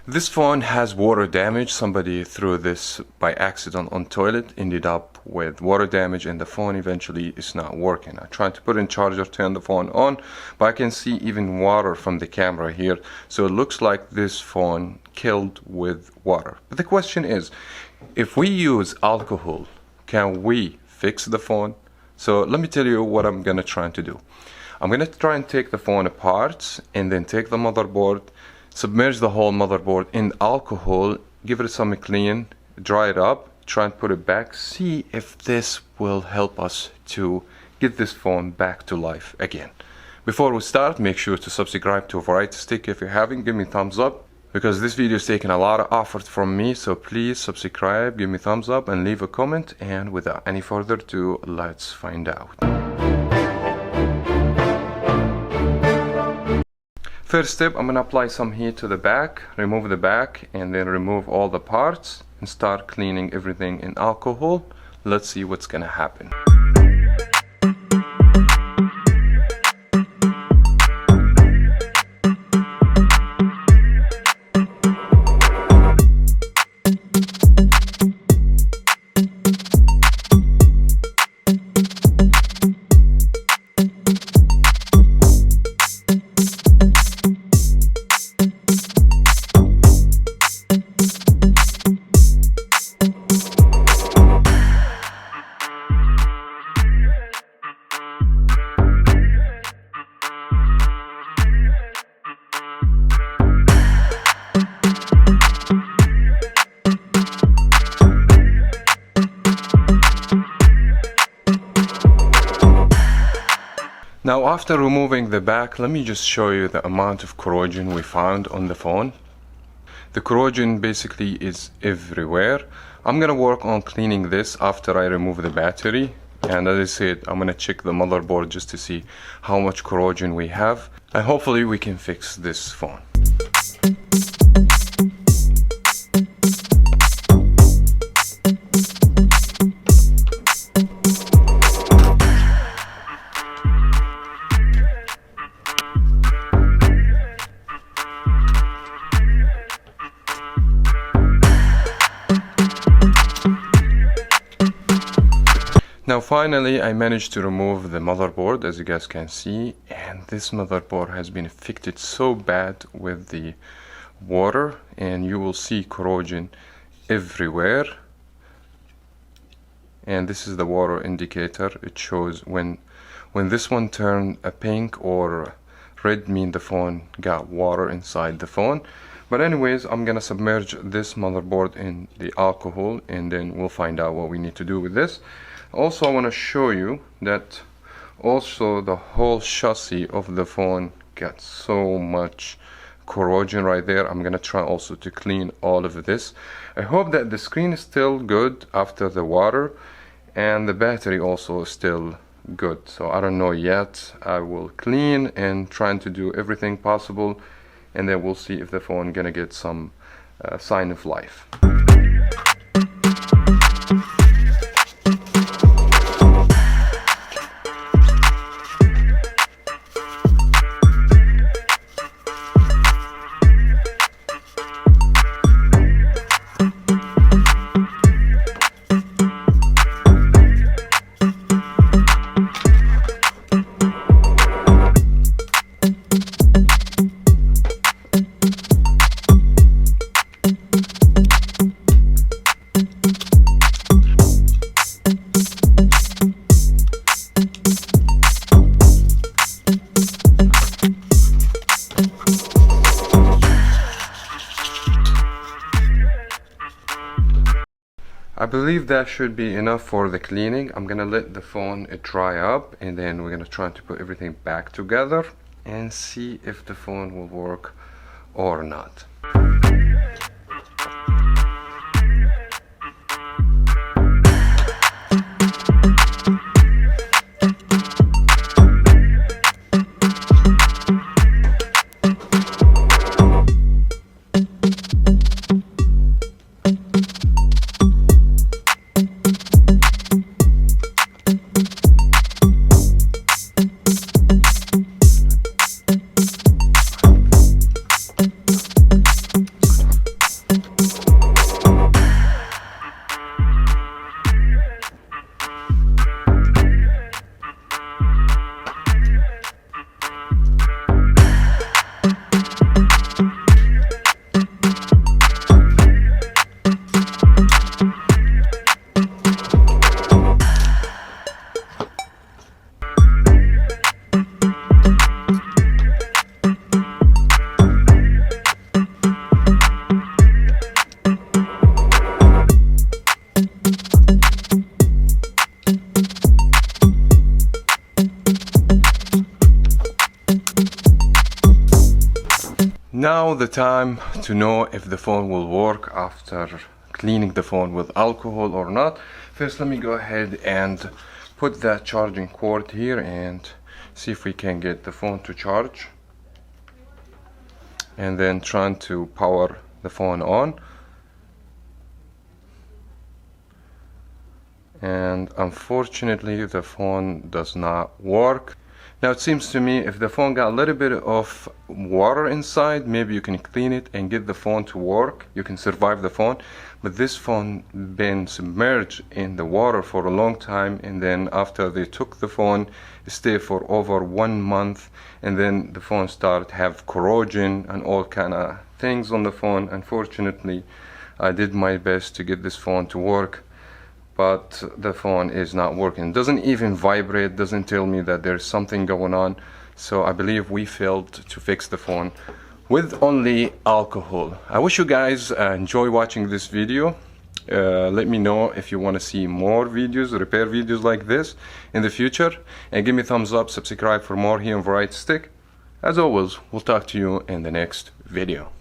This phone has water damage. Somebody threw this by accident on toilet, ended up with water damage, and the phone eventually is not working. I tried to put in charger, turn the phone on, but I can see even water from the camera here. So it looks like this phone killed with water. But the question is, if we use alcohol, can we fix the phone? So let me tell you what I'm gonna try to do. I'm gonna try and take the phone apart and then take the motherboard, submerge the whole motherboard in alcohol, give it some clean, dry it up, try and put it back, see if this will help us to get this phone back to life again. Before we start, make sure to subscribe to Variety Stick if you haven't. Give me a thumbs up, because this video is taking a lot of effort from me, so please subscribe, give me a thumbs up, and leave a comment. And without any further ado, let's find out. First step, I'm gonna apply some heat to the back, remove the back, and then remove all the parts and start cleaning everything in alcohol. Let's see what's gonna happen. Now, after removing the back, let me just show you the amount of corrosion we found on the phone. The corrosion basically is everywhere. I'm gonna work on cleaning this after I remove the battery, and as I said, I'm gonna check the motherboard just to see how much corrosion we have, and hopefully we can fix this phone. Now finally I managed to remove the motherboard, as you guys can see, and this motherboard has been affected so bad with the water, and you will see corrosion everywhere. And this is the water indicator. It shows when this one turned a pink or red, mean the phone got water inside the phone. But anyways, I'm gonna submerge this motherboard in the alcohol, and then we'll find out what we need to do with this. Also, I want to show you that also the whole chassis of the phone got so much corrosion right there. I'm gonna try also to clean all of this. I hope that the screen is still good after the water, and the battery also is still good. So I don't know yet. I will clean and trying to do everything possible, and then we'll see if the phone gonna get some sign of life. I believe that should be enough for the cleaning. I'm gonna let the phone dry up, and then we're gonna try to put everything back together and see if the phone will work or not. Now the time to know if the phone will work after cleaning the phone with alcohol or not. First, let me go ahead and put that charging cord here and see if we can get the phone to charge, and then trying to power the phone on. And unfortunately the phone does not work. Now it seems to me if the phone got a little bit of water inside, maybe you can clean it and get the phone to work. You can survive the phone. But this phone been submerged in the water for a long time, and then after they took the phone, it stayed for over 1 month, and then the phone started to have corrosion and all kind of things on the phone. Unfortunately, I did my best to get this phone to work, but the phone is not working. It doesn't even vibrate, doesn't tell me that there's something going on. So I believe we failed to fix the phone with only alcohol. I wish you guys enjoy watching this video. Let me know if you want to see more videos, repair videos like this in the future, and give me a thumbs up, subscribe for more here on Variety Stick. As always, we'll talk to you in the next video.